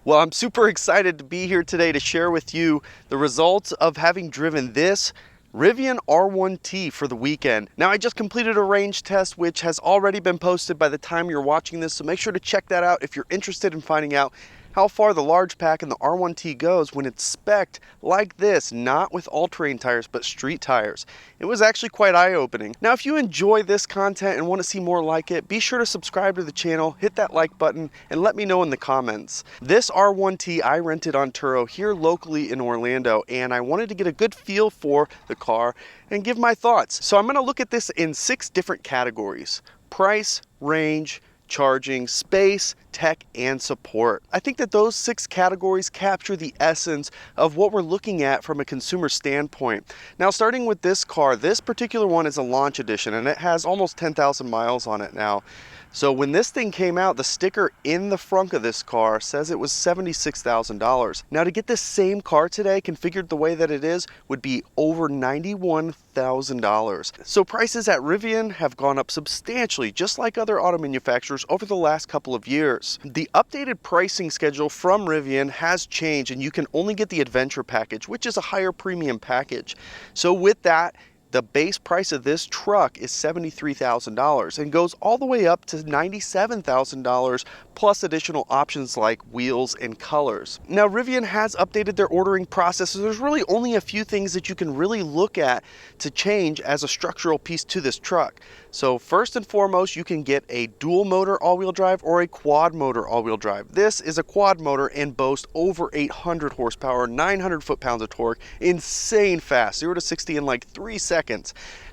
Well, I'm super excited to be here today to share with you the results of having driven this Rivian R1T for the weekend. Now, I just completed a range test, which has already been posted by the time you're watching this, so make sure to check that out if you're interested in finding out how far the large pack in the R1T goes when it's spec'd like this, not with all-terrain tires, but street tires. It was actually quite eye-opening. Now, if you enjoy this content and want to see more like it, be sure to subscribe to the channel, hit that like button, and let me know in the comments. This R1T I rented on Turo here locally in Orlando, and I wanted to get a good feel for the car and give my thoughts. So I'm going to look at this in 6 different categories: price, range, charging, space, tech, and support. I think that those 6 categories capture the essence of what we're looking at from a consumer standpoint. Now, starting with this car, this particular one is a launch edition and it has almost 10,000 miles on it now. So when this thing came out, the sticker in the front of this car says it was $76,000. Now, to get this same car today configured the way that it is would be over $91,000. So prices at Rivian have gone up substantially, just like other auto manufacturers over the last couple of years. The updated pricing schedule from Rivian has changed, and you can only get the Adventure package, which is a higher premium package. So with that, the base price of this truck is $73,000 and goes all the way up to $97,000 plus additional options like wheels and colors. Now, Rivian has updated their ordering process, so there's really only a few things that you can really look at to change as a structural piece to this truck. So first and foremost, you can get a dual motor all-wheel drive or a quad motor all-wheel drive. This is a quad motor and boasts over 800 horsepower, 900 foot-pounds of torque, insane fast, 0 to 60 in like 3 seconds.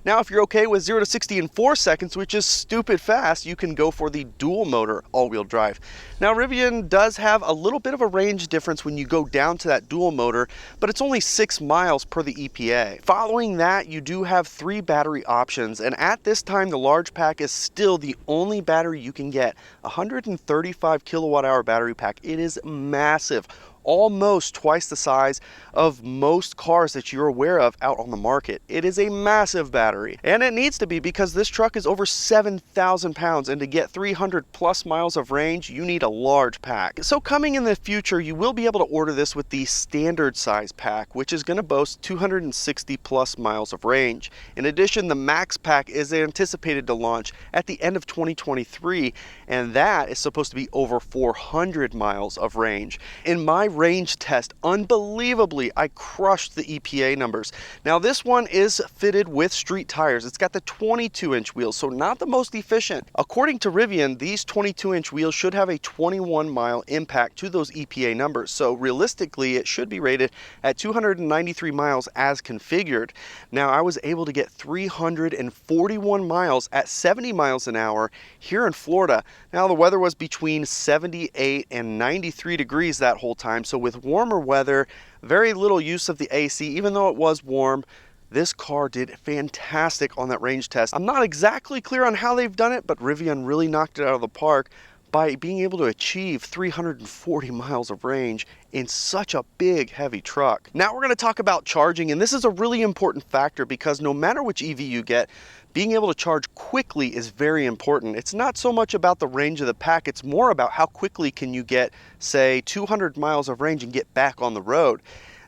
Now, if you're okay with 0 to 60 in 4 seconds, which is stupid fast, you can go for the dual motor all-wheel drive. Now, Rivian does have a little bit of a range difference when you go down to that dual motor, but it's only 6 miles per the EPA. Following that, you do have 3 battery options, and at this time, the large pack is still the only battery you can get. 135 kilowatt hour battery pack. It is massive. Almost twice the size of most cars that you're aware of out on the market. It is a massive battery, and it needs to be because this truck is over 7,000 pounds, and to get 300 plus miles of range, you need a large pack. So coming in the future, you will be able to order this with the standard size pack, which is going to boast 260 plus miles of range. In addition, the max pack is anticipated to launch at the end of 2023, and that is supposed to be over 400 miles of range. In my range test, unbelievably, I crushed the EPA numbers. Now, this one is fitted with street tires. It's got the 22-inch wheels, so not the most efficient. According to Rivian, these 22-inch wheels should have a 21-mile impact to those EPA numbers. So realistically, it should be rated at 293 miles as configured. Now, I was able to get 341 miles at 70 miles an hour here in Florida. Now, the weather was between 78 and 93 degrees that whole time. So with warmer weather, very little use of the AC, even though it was warm, this car did fantastic on that range test. I'm not exactly clear on how they've done it, but Rivian really knocked it out of the park by being able to achieve 340 miles of range in such a big, heavy truck. Now we're going to talk about charging, and this is a really important factor because no matter which EV you get, being able to charge quickly is very important. It's not so much about the range of the pack, it's more about how quickly can you get, say, 200 miles of range and get back on the road.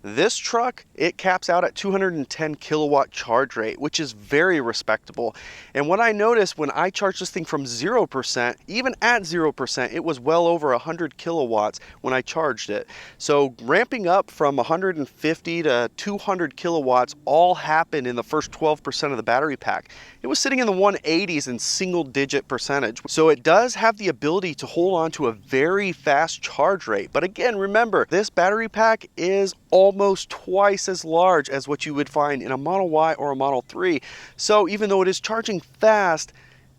This truck, it caps out at 210 kilowatt charge rate, which is very respectable. And what I noticed when I charged this thing from 0%, even at 0%, it was well over 100 kilowatts when I charged it. So ramping up from 150 to 200 kilowatts all happened in the first 12% of the battery pack. It was sitting in the 180s in single digit percentage. So it does have the ability to hold on to a very fast charge rate. But again, remember, this battery pack is almost twice as large as what you would find in a Model Y or a Model 3. So even though it is charging fast,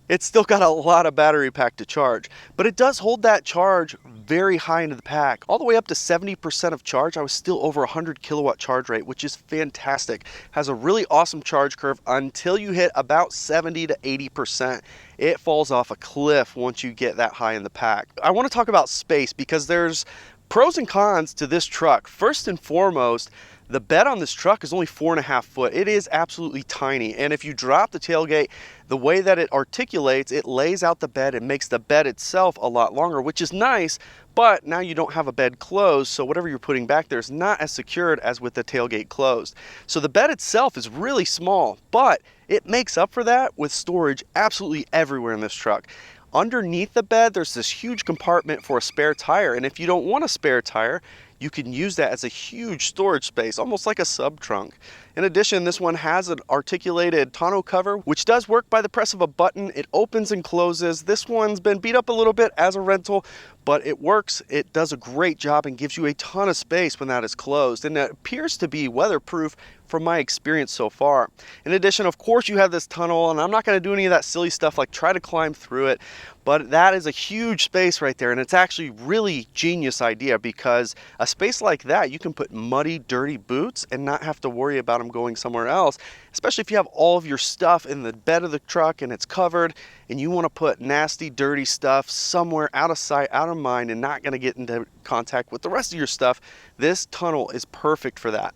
it's still got a lot of battery pack to charge. But it does hold that charge very high into the pack. All the way up to 70% of charge, I was still over 100 kilowatt charge rate, which is fantastic. Has a really awesome charge curve until you hit about 70 to 80%. It falls off a cliff once you get that high in the pack. I want to talk about space because there's pros and cons to this truck. First and foremost, The bed on this truck is only 4.5 foot. It is absolutely tiny. And if you drop the tailgate, the way that it articulates, it lays out the bed and makes the bed itself a lot longer, which is nice, but now you don't have a bed closed, so whatever you're putting back there is not as secured as with the tailgate closed. So the bed itself is really small, but it makes up for that with storage absolutely everywhere in this truck. Underneath the bed, there's this huge compartment for a spare tire, and if you don't want a spare tire, you can use that as a huge storage space, almost like a sub trunk. In addition, this one has an articulated tonneau cover, which does work by the press of a button. It opens and closes. This one's been beat up a little bit as a rental, but it works. It does a great job and gives you a ton of space when that is closed, and it appears to be weatherproof from my experience so far. In addition, of course, you have this tunnel, and I'm not going to do any of that silly stuff like try to climb through it, but that is a huge space right there, and it's actually really genius idea, because a space like that, you can put muddy, dirty boots and not have to worry about them going somewhere else, especially if you have all of your stuff in the bed of the truck and it's covered, and you want to put nasty, dirty stuff somewhere out of sight, out of mind, and not going to get into contact with the rest of your stuff. This tunnel is perfect for that.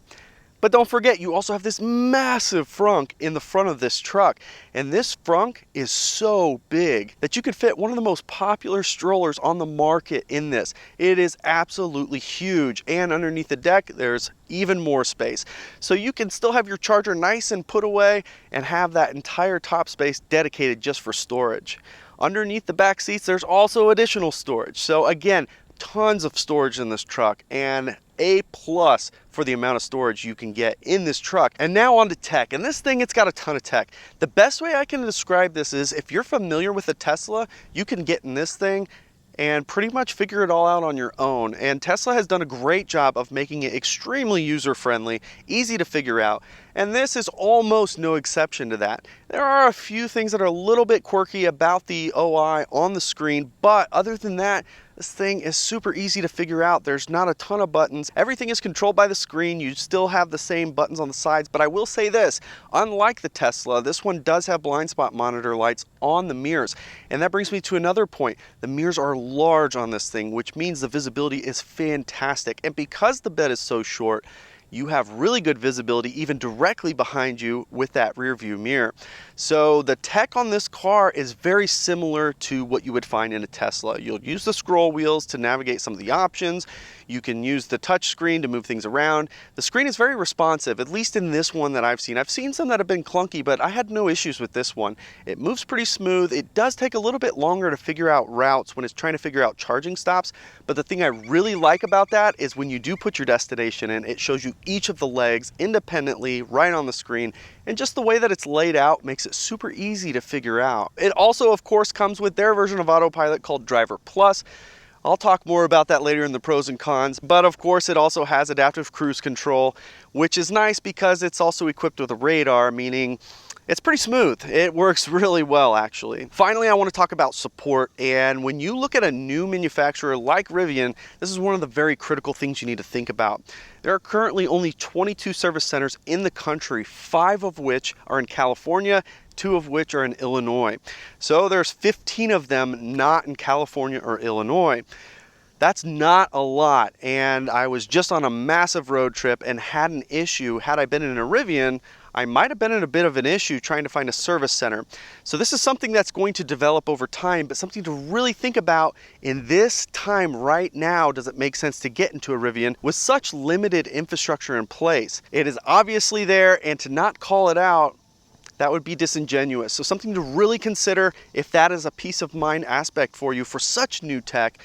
But don't forget, you also have this massive frunk in the front of this truck. And this frunk is so big that you could fit one of the most popular strollers on the market in this. It is absolutely huge. And underneath the deck, there's even more space. So you can still have your charger nice and put away and have that entire top space dedicated just for storage. Underneath the back seats, there's also additional storage. So again, tons of storage in this truck, and A+ for the amount of storage you can get in this truck. And now on to tech, and this thing, it's got a ton of tech. The best way I can describe this is, if you're familiar with a Tesla, you can get in this thing and pretty much figure it all out on your own. And Tesla has done a great job of making it extremely user-friendly, easy to figure out, and this is almost no exception to that. There are a few things that are a little bit quirky about the OI on the screen, but other than that, this thing is super easy to figure out. There's not a ton of buttons. Everything is controlled by the screen. You still have the same buttons on the sides, but I will say this, unlike the Tesla, this one does have blind spot monitor lights on the mirrors. And that brings me to another point. The mirrors are large on this thing, which means the visibility is fantastic. And because the bed is so short, you have really good visibility even directly behind you with that rear view mirror. So the tech on this car is very similar to what you would find in a Tesla. You'll use the scroll wheels to navigate some of the options. You can use the touch screen to move things around. The screen is very responsive, at least in this one that I've seen. I've seen some that have been clunky, but I had no issues with this one. It moves pretty smooth. It does take a little bit longer to figure out routes when it's trying to figure out charging stops, but the thing I really like about that is when you do put your destination in, it shows you each of the legs independently right on the screen, and just the way that it's laid out makes it super easy to figure out. It also, of course, comes with their version of autopilot called Driver Plus. I'll talk more about that later in the pros and cons, but of course it also has adaptive cruise control, which is nice because it's also equipped with a radar, meaning it's pretty smooth. It works really well, actually. Finally, I want to talk about support, and when you look at a new manufacturer like Rivian, this is one of the very critical things you need to think about. There are currently only 22 service centers in the country, 5 of which are in California, 2 of which are in Illinois. So there's 15 of them not in California or Illinois. That's not a lot, and I was just on a massive road trip and had an issue. Had I been in a Rivian, I might have been in a bit of an issue trying to find a service center. So this is something that's going to develop over time, but something to really think about in this time right now. Does it make sense to get into a Rivian with such limited infrastructure in place? It is obviously there, and to not call it out, that would be disingenuous. So something to really consider if that is a peace of mind aspect for you for such new tech.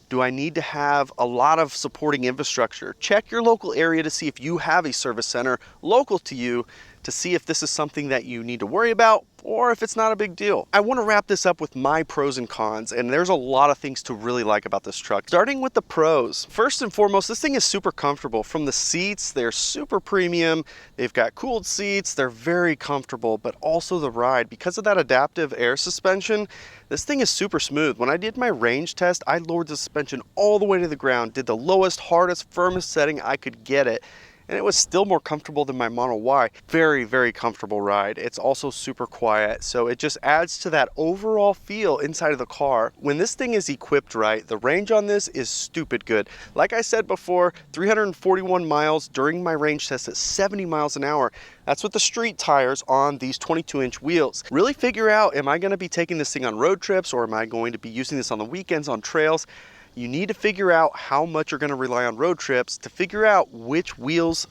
Do I need to have a lot of supporting infrastructure? Check your local area to see if you have a service center local to you, to see if this is something that you need to worry about or if it's not a big deal. I want to wrap this up with my pros and cons, and there's a lot of things to really like about this truck. Starting with the pros. First and foremost, this thing is super comfortable. From the seats, they're super premium. They've got cooled seats. They're very comfortable, but also the ride. Because of that adaptive air suspension, this thing is super smooth. When I did my range test, I lowered the suspension all the way to the ground, did the lowest, hardest, firmest setting I could get it, and it was still more comfortable than my Model Y. Very, very comfortable ride. It's also super quiet, so it just adds to that overall feel inside of the car. When this thing is equipped right, the range on this is stupid good. Like I said before, 341 miles during my range test at 70 miles an hour. That's with the street tires on these 22-inch wheels. Really figure out, am I going to be taking this thing on road trips, or am I going to be using this on the weekends on trails? You need to figure out how much you're going to rely on road trips to figure out which wheels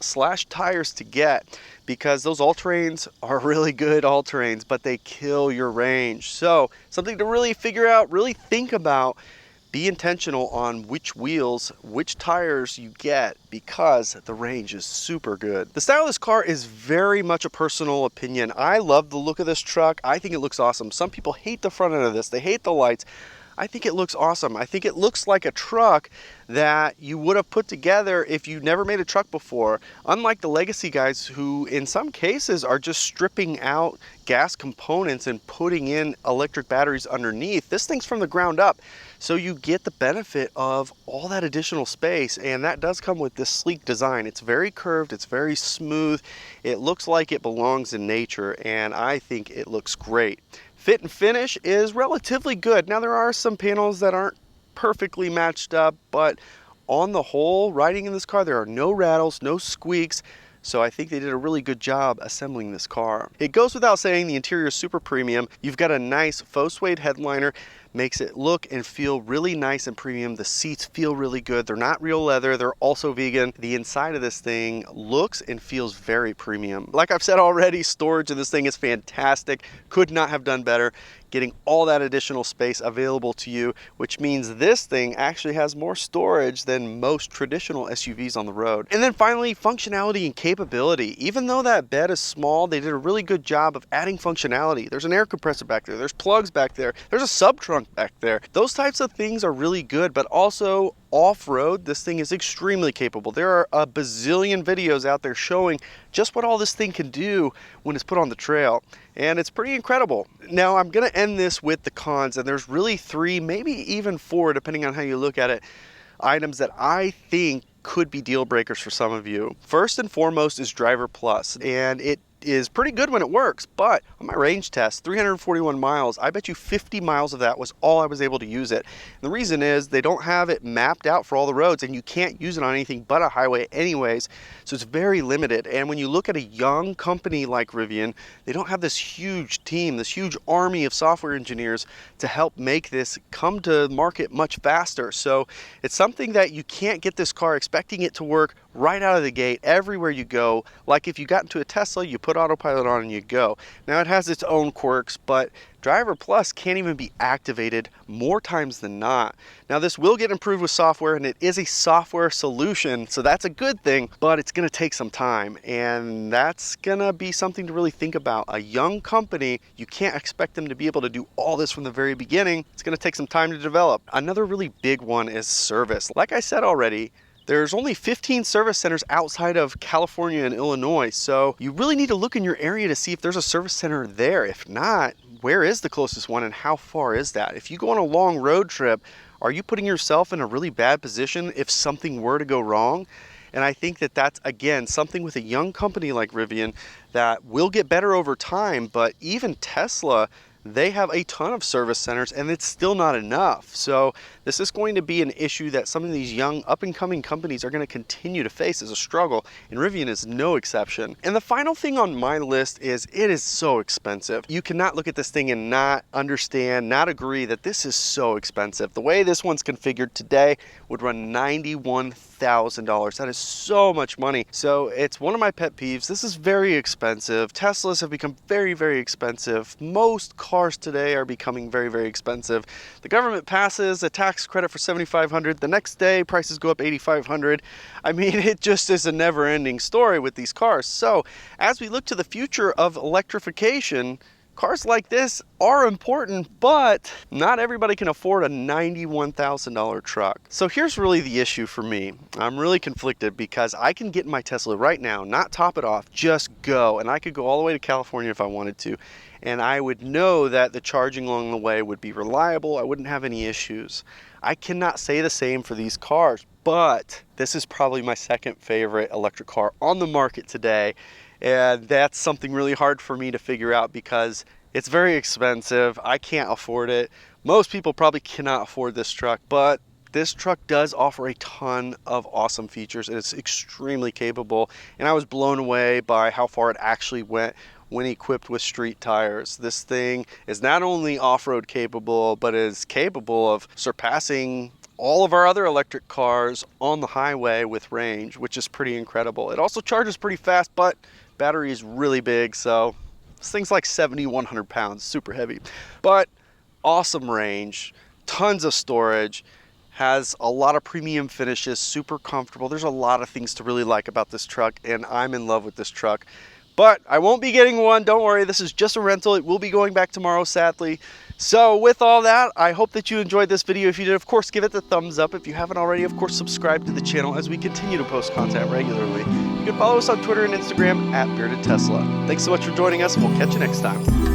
/ tires to get, because those all-terrains are really good all-terrains, but they kill your range. So something to really figure out, really think about. Be intentional on which wheels, which tires you get, because the range is super good. The style of this car is very much a personal opinion. I love the look of this truck. I think it looks awesome. Some people hate the front end of this. They hate the lights. I think it looks awesome. I think it looks like a truck that you would have put together if you never made a truck before. Unlike the legacy guys who in some cases are just stripping out gas components and putting in electric batteries underneath, this thing's from the ground up. So you get the benefit of all that additional space, and that does come with this sleek design. It's very curved, it's very smooth. It looks like it belongs in nature, and I think it looks great. Fit and finish is relatively good. Now there are some panels that aren't perfectly matched up, but on the whole, riding in this car, there are no rattles, no squeaks. So I think they did a really good job assembling this car. It goes without saying the interior is super premium. You've got a nice faux suede headliner, makes it look and feel really nice and premium. The seats feel really good. They're not real leather, they're also vegan. The inside of this thing looks and feels very premium. Like I've said already, storage in this thing is fantastic. Could not have done better. Getting all that additional space available to you, which means this thing actually has more storage than most traditional SUVs on the road. And then finally, functionality and capability. Even though that bed is small, they did a really good job of adding functionality. There's an air compressor back there, there's plugs back there, there's a sub trunk back there. Those types of things are really good, but also off-road, this thing is extremely capable. There are a bazillion videos out there showing just what all this thing can do when it's put on the trail, and it's pretty incredible. Now I'm gonna end this with the cons, and there's really 3, maybe even 4, depending on how you look at it, items that I think could be deal breakers for some of you. First and foremost is Driver Plus, and it is pretty good when it works, but on my range test, 341 miles, I bet you 50 miles of that was all I was able to use it. And the reason is they don't have it mapped out for all the roads, and you can't use it on anything but a highway anyways, so it's very limited. And when you look at a young company like Rivian, they don't have this huge team, this huge army of software engineers to help make this come to market much faster. So it's something that you can't get this car expecting it to work right out of the gate everywhere you go. Like if you got into a Tesla, you put autopilot on and you go. Now it has its own quirks, but Driver Plus can't even be activated more times than not. Now this will get improved with software, and it is a software solution, so that's a good thing, but it's gonna take some time, and that's gonna be something to really think about. A young company, you can't expect them to be able to do all this from the very beginning. It's gonna take some time to develop. Another really big one is service. Like I said already, there's only 15 service centers outside of California and Illinois, so you really need to look in your area to see if there's a service center there. If not, where is the closest one and how far is that? If you go on a long road trip, are you putting yourself in a really bad position if something were to go wrong? And I think that that's, again, something with a young company like Rivian that will get better over time, but even Tesla, they have a ton of service centers and it's still not enough. So this is going to be an issue that some of these young up and coming companies are going to continue to face as a struggle, and Rivian is no exception. And the final thing on my list is it is so expensive. You cannot look at this thing and not understand, not agree that this is so expensive. The way this one's configured today would run $91,000. That is so much money. So it's one of my pet peeves. This is very expensive. Teslas have become very, very expensive. Most cars today are becoming very, very expensive. The government passes a tax credit for $7,500. The next day, prices go up $8,500. I mean, it just is a never-ending story with these cars. So as we look to the future of electrification, cars like this are important, but not everybody can afford a $91,000 truck. So here's really the issue for me. I'm really conflicted because I can get in my Tesla right now, not top it off, just go. And I could go all the way to California if I wanted to. And I would know that the charging along the way would be reliable. I wouldn't have any issues. I cannot say the same for these cars. but this is probably my second favorite electric car on the market today. And that's something really hard for me to figure out because it's very expensive. I can't afford it. Most people probably cannot afford this truck, but this truck does offer a ton of awesome features. It's extremely capable, and I was blown away by how far it actually went when equipped with street tires. This thing is not only off-road capable, but is capable of surpassing all of our other electric cars on the highway with range, which is pretty incredible. It also charges pretty fast, but battery is really big, so this thing's like 7,100 pounds, super heavy. But awesome range, tons of storage, has a lot of premium finishes, super comfortable. There's a lot of things to really like about this truck, and I'm in love with this truck. But I won't be getting one, don't worry, this is just a rental. It will be going back tomorrow, sadly. So with all that, I hope that you enjoyed this video. If you did, of course, give it the thumbs up. If you haven't already, of course, subscribe to the channel as we continue to post content regularly. You can follow us on Twitter and Instagram @BeardedTesla. Thanks so much for joining us, and we'll catch you next time.